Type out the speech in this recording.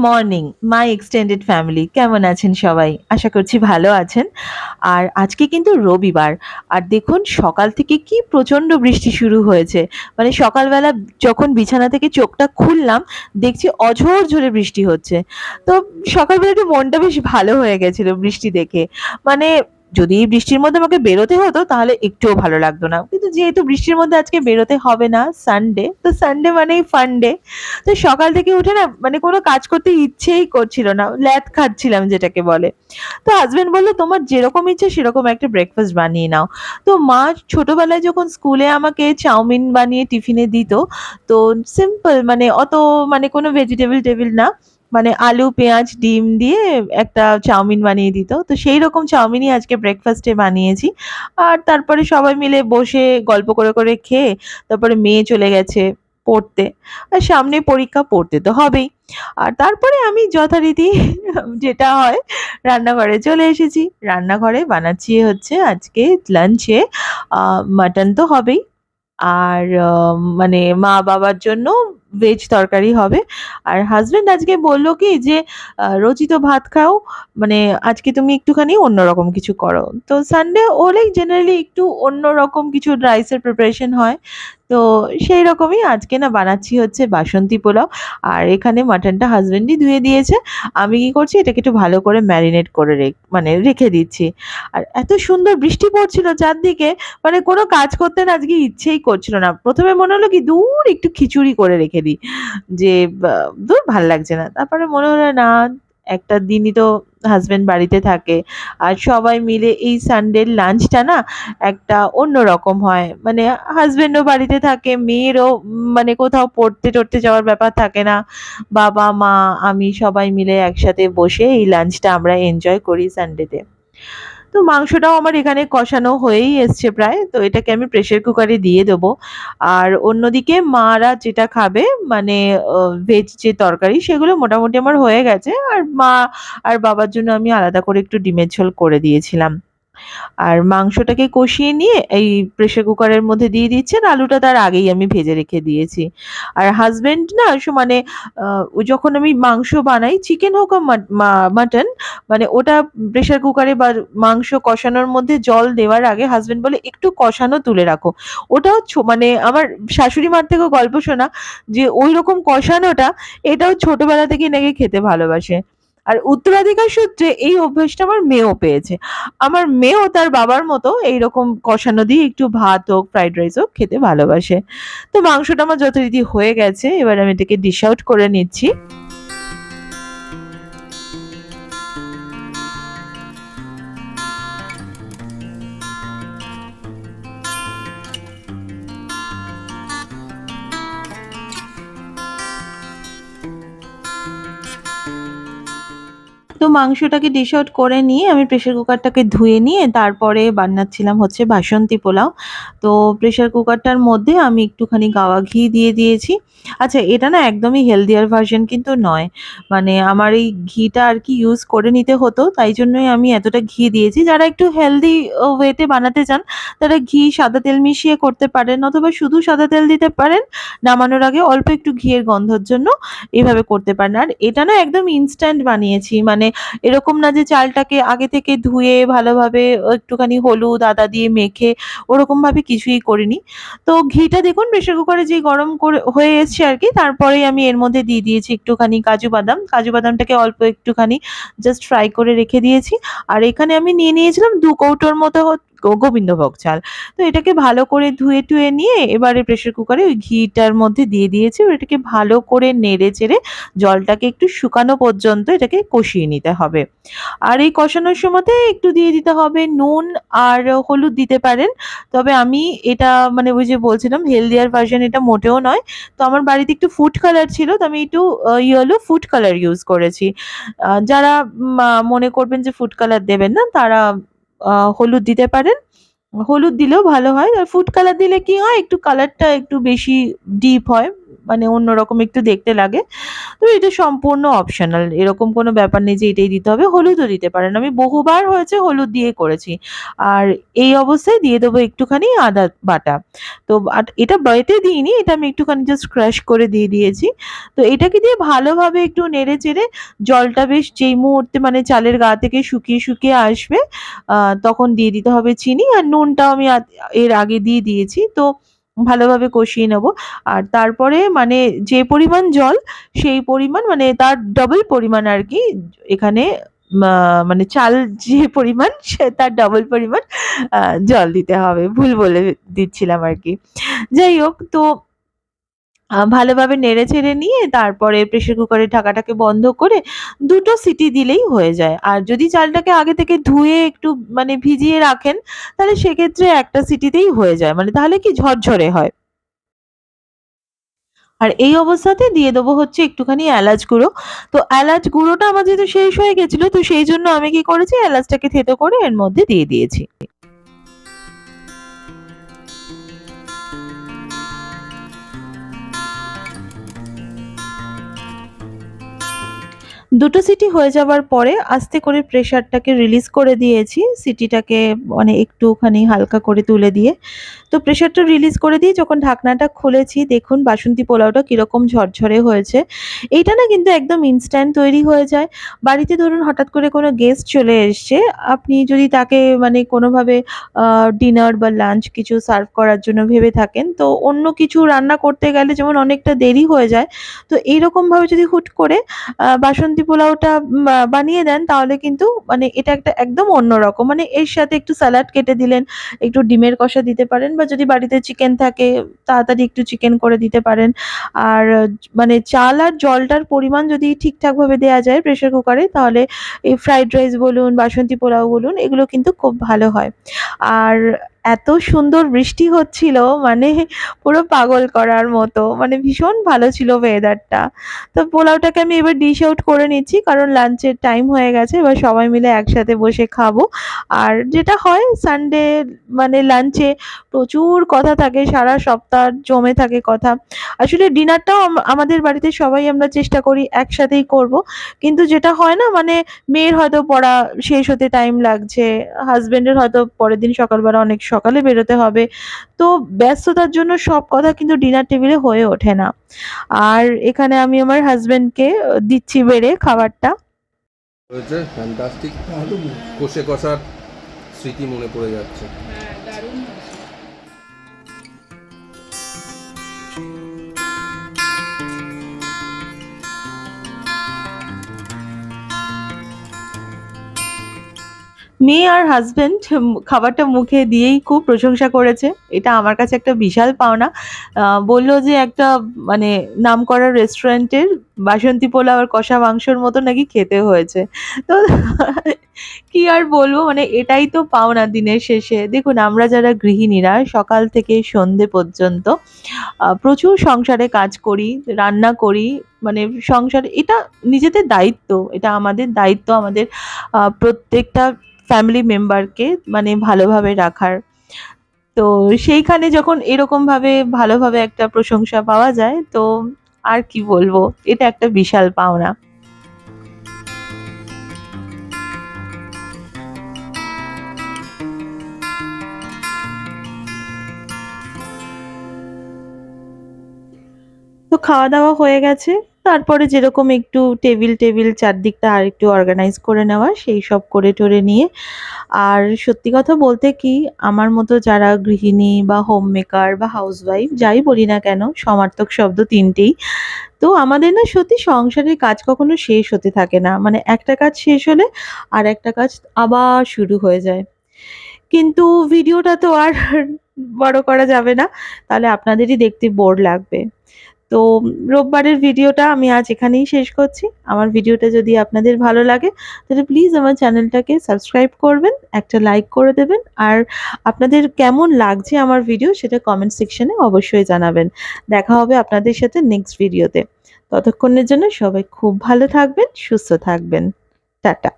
Morning my extended family, কেমন আছেন সবাই? আশা করছি ভালো আছেন। আর আজকে কিন্তু রবিবার। আর দেখুন সকাল থেকে কি প্রচণ্ড বৃষ্টি শুরু হয়েছে। মানে সকালবেলা যখন বিছানা থেকে চোখটা খুললাম, দেখছি অঝোর ঝরে বৃষ্টি হচ্ছে। তো সকালবেলা একটু মনটা বেশ ভালো হয়ে গেছিল বৃষ্টি দেখে। মানে যদি এই বৃষ্টির মধ্যে আমাকে বেরোতে হতো তাহলে একটুও ভালো লাগতো না। কিন্তু যেহেতু বৃষ্টির মধ্যে আজকে বেরোতে হবে না, সানডে, তো সানডে মানেই ফান ডে। তো সকাল থেকে উঠে না মানে কোনো কাজ করতে ইচ্ছেই করছিল না, ল্যাদ খাচ্ছিলাম যেটাকে বলে। তো হাজবেন্ড বললো তোমার যেরকম ইচ্ছে সেরকম একটা ব্রেকফাস্ট বানিয়ে নাও। তো মা ছোটবেলায় যখন স্কুলে আমাকে চাউমিন বানিয়ে টিফিনে দিত, তো সিম্পল মানে অত মানে কোনো ভেজিটেবল টেবিল না, মানে আলু পেঁয়াজ ডিম দিয়ে একটা চাউমিন বানিয়ে দিত। তো সেই রকম চাউমিনই আজকে ব্রেকফাস্টে বানিয়েছি। আর তারপরে সবাই মিলে বসে গল্প করে করে খেয়ে তারপরে মেয়ে চলে গেছে পড়তে। আর সামনে পরীক্ষা, পড়তে তো হবেই। আর তারপরে আমি যথারীতি যেটা হয় রান্নাঘরে চলে এসেছি। রান্নাঘরে বানাচ্ছি হচ্ছে আজকে লাঞ্চে মাটন তো হবেই। আর মানে মা-বাবার জন্য ভেজ তরকারি হবে। আর হাসব্যান্ড আজকে বলল কি যে, "রোজই তো ভাত খাও, মানে আজকে তুমি একটুখানি অন্যরকম কিছু করো।" তো সানডে হলেই জেনারেলি একটু অন্যরকম কিছু রাইসের প্রিপারেশন হয়। তো সেই রকমই আজকে না বানাচ্ছি হচ্ছে বাসন্তী পোলাও। আর এখানে মাটনটা হাসব্যান্ডই ধুয়ে দিয়েছে। আমি কি করছি এটাকে একটু ভালো করে ম্যারিনেট করে মানে রেখে দিচ্ছি। আর এত সুন্দর বৃষ্টি পড়ছিল চারদিকে, মানে কোনো কাজ করতে না আজকে ইচ্ছেই করছিল না। ১ম এ মনে হলো কি দূর একটু খিচুড়ি করে রেখে দিই। যে ধুর ভাল লাগছে না। তারপরে মনে হলো না, একটা দিনই তো হাসব্যান্ড বাড়িতে থাকে। আর সবাই মিলে এই সানডের লাঞ্চটা না একটা অন্যরকম হয়। মানে হাসব্যান্ডও বাড়িতে থাকে, মেয়েরও মানে কোথাও পড়তে-টড়তে যাওয়ার ব্যাপার থাকে না। বাবা, মা, আমি সবাই মিলে একসাথে বসে এই লাঞ্চটা আমরা এনজয় করি সানডেতে। তো মাংসটাও আমার এখানে কষানো হয়েই এসছে প্রায়। তো এটাকে আমি প্রেসার কুকারে দিয়ে দেবো। আর অন্যদিকে মারা যেটা খাবে মানে ভেজ যে তরকারি সেগুলো মোটামুটি আমার হয়ে গেছে। আর মা আর বাবার জন্য আমি আলাদা করে একটু ডিমের ঝোল করে দিয়েছিলাম। আর মাংসটাকে কষিয়ে নিয়ে এই প্রেসার কুকারের মধ্যে দিয়ে দিচ্ছেন। আলুটা তার আগেই আমি ভেজে রেখে দিয়েছি। আর হাসব্যান্ড না মানে যখন আমি মাংস বানাই, চিকেন হোক আর মাটন, মানে ওটা প্রেসার কুকারে বা মাংস কষানোর মধ্যে জল দেওয়ার আগে হাসব্যান্ড বলে একটু কষানো তুলে রাখো। ওটাও মানে আমার শাশুড়ি মার থেকেও গল্প শোনা যে ঐরকম কষানোটা, এটাও ছোটবেলা থেকেই নাকি খেতে ভালোবাসে। আর উত্তরাধিকার সূত্রে এই অভ্যাসটা আমার মেয়েও পেয়েছে। আমার মেয়েও তার বাবার মতো এইরকম কষানো দিয়ে একটু ভাত হোক, ফ্রাইড রাইস হোক খেতে ভালোবাসে। তো মাংসটা আমার যথারীতি হয়ে গেছে। এবার আমি এটাকে ডিশ আউট করে নিচ্ছি। তো মাংসটাকে ডিশ আউট করে নিয়ে আমি প্রেসার কুকারটাকে ধুয়ে নিয়ে তারপরে বানাচ্ছিলাম হচ্ছে বাসন্তী পোলাও। তো প্রেসার কুকারটার মধ্যে আমি একটুখানি গাওয়া ঘি দিয়ে দিয়েছি। আচ্ছা, এটা না একদমই হেলথিয়ার ভার্সন কিন্তু নয়। মানে আমার এই ঘিটা আর কি ইউজ করে নিতে হতো, তাই জন্যই আমি এতটা ঘি দিয়েছি। যারা একটু হেলদি ওয়েতে বানাতে চান তারা ঘি সাদা তেল মিশিয়ে করতে পারেন, অথবা শুধু সাদা তেল দিতে পারেন। নামানোর আগে অল্প একটু ঘিয়ের গন্ধর জন্য এভাবে করতে পারেন। আর এটা না একদম ইনস্ট্যান্ট বানিয়েছি। মানে এরকম না যে চালটাকে আগে থেকে ধুয়ে ভালোভাবে একটুখানি হলুদ, আদা দিয়ে মেখে ওরকমভাবে কিছুই করিনি। তো ঘিটা দেখুন প্রেসার কুকারে যে গরম করে হয়ে এসছে আরকি, তারপরেই আমি এর মধ্যে দিয়ে দিয়েছি একটুখানি কাজু বাদাম। কাজু বাদামটাকে অল্প একটুখানি জাস্ট ফ্রাই করে রেখে দিয়েছি। আর এখানে আমি নিয়ে নিয়েছিলাম ২ কৌটোর মতো গোবিন্দভোগ চাল। তো এটাকে ভালো করে ধুয়ে-টুয়ে নিয়ে এবারে প্রেসার কুকারে ওই ঘিটার মধ্যে দিয়ে দিয়েছি। এবার এটাকে ভালো করে নেড়ে-চেড়ে জলটাকে একটু শুকানো পর্যন্ত এটাকে কষিয়ে নিতে হবে। আর এই কষানোর সময়তে একটু দিয়ে দিতে হবে নুন আর হলুদ দিতে পারেন। তবে আমি এটা মানে ওই যে বলছিলাম হেলথিয়ার ভার্সন এটা মোটেও নয়। তো আমার বাড়িতে একটু ফুড কালার ছিল, তো আমি একটু ইয়েলো ফুড কালার ইউজ করেছি। যারা মনে করবেন যে ফুড কালার দেবেন না তারা হলুদ দিতে পারেন। হলুদ দিলেও ভালো হয়। আর ফুড কালার দিলে কি হয় একটু কালারটা একটু বেশি ডিপ হয়। মানে অন্যরকম একটু দেখতে লাগে। তো এটা সম্পূর্ণ অপশনাল, এরকম কোনো ব্যাপার নেই যে এটাই দিতে হবে, হলুদও দিতে পারেন, আমি বহুবার হয়েছে হলুদ দিয়ে করেছি। আর এই অবস্থায় দিয়ে দেবো একটুখানি আদা বাটা। তো এটা বেটে দিইনি, এটা আমি একটুখানি জাস্ট ক্রাশ করে দিয়ে দিয়েছি। তো এটাকে দিয়ে ভালোভাবে একটু নেড়ে চেড়ে জলটা বেশ যেই মুহূর্তে মানে চালের গা থেকে শুকিয়ে শুকিয়ে আসবে তখন দিয়ে দিতে হবে চিনি, আর নুনটাও আমি এর আগে দিয়ে দিয়েছি। তো ভালোভাবে কষিয়ে নেব। আর তারপরে মানে যে পরিমাণ জল, সেই পরিমাণ মানে তার ডবল পরিমাণ আর কি এখানে মানে চাল যে পরিমাণ সে তার ডবল পরিমাণ জল দিতে হবে। ভুল বলে দিচ্ছিলাম আর কি। যাই হোক, তো ভালোভাবে নেড়েচেড়ে নিয়ে তারপরে প্রেসার কুকারের ঢাকাটাকে বন্ধ করে ২ টো সিটি দিলেই হয়ে যায়। আর যদি চালটাকে আগে থেকে ধুয়ে একটু মানে ভিজিয়ে রাখেন, তাহলে সেক্ষেত্রে ১ টা সিটিতেই হয়ে যায়। মানে তাহলে কি ঝরঝরে হয়। আর এই অবস্থাতে দিয়ে দেবো হচ্ছে একটুখানি এলাচ গুঁড়ো। তো এলাচ গুঁড়োটা আমার যেহেতু শেষ হয়ে গেছিল, তো সেইজন্য আমি কি করেছি, এলাচটাকে থেঁতো করে এর মধ্যে দিয়ে দিয়েছি। দুটো সিটি হয়ে যাবার পরে আস্তে করে প্রেসারটাকে রিলিজ করে দিয়েছি। সিটিটাকে মানে একটুখানি হালকা করে তুলে দিয়ে। তো প্রেসারটা রিলিজ করে দিয়ে যখন ঢাকনাটা খুলেছি, দেখুন বাসন্তী পোলাওটা কিরকম ঝরঝরে হয়েছে। এইটা না কিন্তু একদম ইনস্ট্যান্ট তৈরি হয়ে যায়। বাড়িতে ধরুন হঠাৎ করে কোনো গেস্ট চলে এসছে, আপনি যদি তাকে মানে কোনোভাবে ডিনার বা লাঞ্চ কিছু সার্ভ করার জন্য ভেবে থাকেন, তো অন্য কিছু রান্না করতে গেলে যেমন অনেকটা দেরি হয়ে যায়। তো এইরকমভাবে যদি হুট করে বাসন্তী পোলাওটা বানিয়ে দেন, তাহলে কিন্তু মানে এটা একটা একদম অন্যরকম। মানে এর সাথে একটু স্যালাড কেটে দিলেন, একটু ডিমের কষা দিতে পারেন, বা যদি বাড়িতে চিকেন থাকে তাড়াতাড়ি একটু চিকেন করে দিতে পারেন। আর মানে চাল আর জলটার পরিমাণ যদি ঠিকঠাকভাবে দেয়া যায় প্রেসার কুকারে, তাহলে এই ফ্রাইড রাইস বলুন, বাসন্তী পোলাও বলুন, এগুলো কিন্তু খুব ভালো হয়। আর এত সুন্দর বৃষ্টি হচ্ছিল, মানে পুরো পাগল করার মতো। মানে ভীষণ ভালো ছিল ওয়েদারটা। তো পোলাওটাকে আমি এবার ডিশ আউট করে নিচ্ছি, কারণ লাঞ্চের টাইম হয়ে গেছে। এবার সবাই মিলে একসাথে বসে খাবো। আর যেটা হয় সানডে মানে লাঞ্চে প্রচুর কথা থাকে, সারা সপ্তাহ জমে থাকে কথা। আসলে ডিনারটাও আমাদের বাড়িতে সবাই আমরা চেষ্টা করি একসাথেই করব। কিন্তু যেটা হয় না, মানে মেয়ের হয়তো পড়া শেষ হতে টাইম লাগছে, হাসব্যান্ডের হয়তো পরের দিন সকালবেলা অনেক সকালে বেরোতে হবে। তো ব্যস্ততার জন্য সব কথা কিন্তু ডিনার টেবিলে হয়ে ওঠে না। আর এখানে আমি আমার হাসব্যান্ডকে দিচ্ছি বেড়ে খাবারটা। হয়েছে ফ্যান্টাস্টিক, কষে কষার স্মৃতি মনে পড়ে যাচ্ছে। মেয়ে আর হাসব্যান্ড খাবারটা মুখে দিয়েই খুব প্রশংসা করেছে। এটা আমার কাছে একটা বিশাল পাওনা। বলল যে একটা মানে নামকরা রেস্টুরেন্টের বাসন্তী পোলাও আর কষা মাংসর মতো নাকি খেতে হয়েছে। তো কি আর বলবো, মানে এটাই তো পাওনা দিনের শেষে। দেখুন আমরা যারা গৃহিণীরা সকাল থেকে সন্ধে পর্যন্ত প্রচুর সংসারে কাজ করি, রান্না করি। মানে সংসার এটা নিজেদের দায়িত্ব। এটা আমাদের দায়িত্ব, আমাদের প্রত্যেকটা ফ্যামিলি মেম্বারকে মানে ভালোভাবে রাখার। তো সেইখানে যখন এরকমভাবে ভালোভাবে একটা প্রশংসা পাওয়া যায়, তো আর কি বলবো? এটা একটা বিশাল পাওনা। তো খাওয়া-দাওয়া হয়ে গেছে। তারপরে যেরকম একটু টেবিল চারদিকটা আরেকটু অর্গানাইজ করে নেওয়া, সেইসব করে-টরে নিয়ে আর সত্যি কথা বলতে কি, আমার মতো যারা গৃহিণী বা হোম মেকার বা হাউসওয়াইফ যাই বলি না কেন, সমার্থক শব্দ ৩ টেই। তো আমাদের না সত্যি সংসারের কাজ কখনো শেষ হতে থাকে না। মানে একটা কাজ শেষ হলে আরেকটা কাজ আবার শুরু হয়ে যায়। কিন্তু ভিডিওটা তো আর বড় করা যাবে না। তাহলে আপনাদেরই দেখতে বোর লাগবে। তো রোববারের ভিডিওটা আমি আজ এখানেই শেষ করছি। আমার ভিডিওটা যদি আপনাদের ভালো লাগে, তাহলে প্লিজ আমার চ্যানেলটাকে সাবস্ক্রাইব করবেন, একটা লাইক করে দেবেন। আর আপনাদের কেমন লাগছে আমার ভিডিও সেটা কমেন্ট সেকশনে অবশ্যই জানাবেন। দেখা হবে আপনাদের সাথে নেক্সট ভিডিওতে। ততক্ষণের জন্য সবাই খুব ভালো থাকবেন, সুস্থ থাকবেন। টাটা।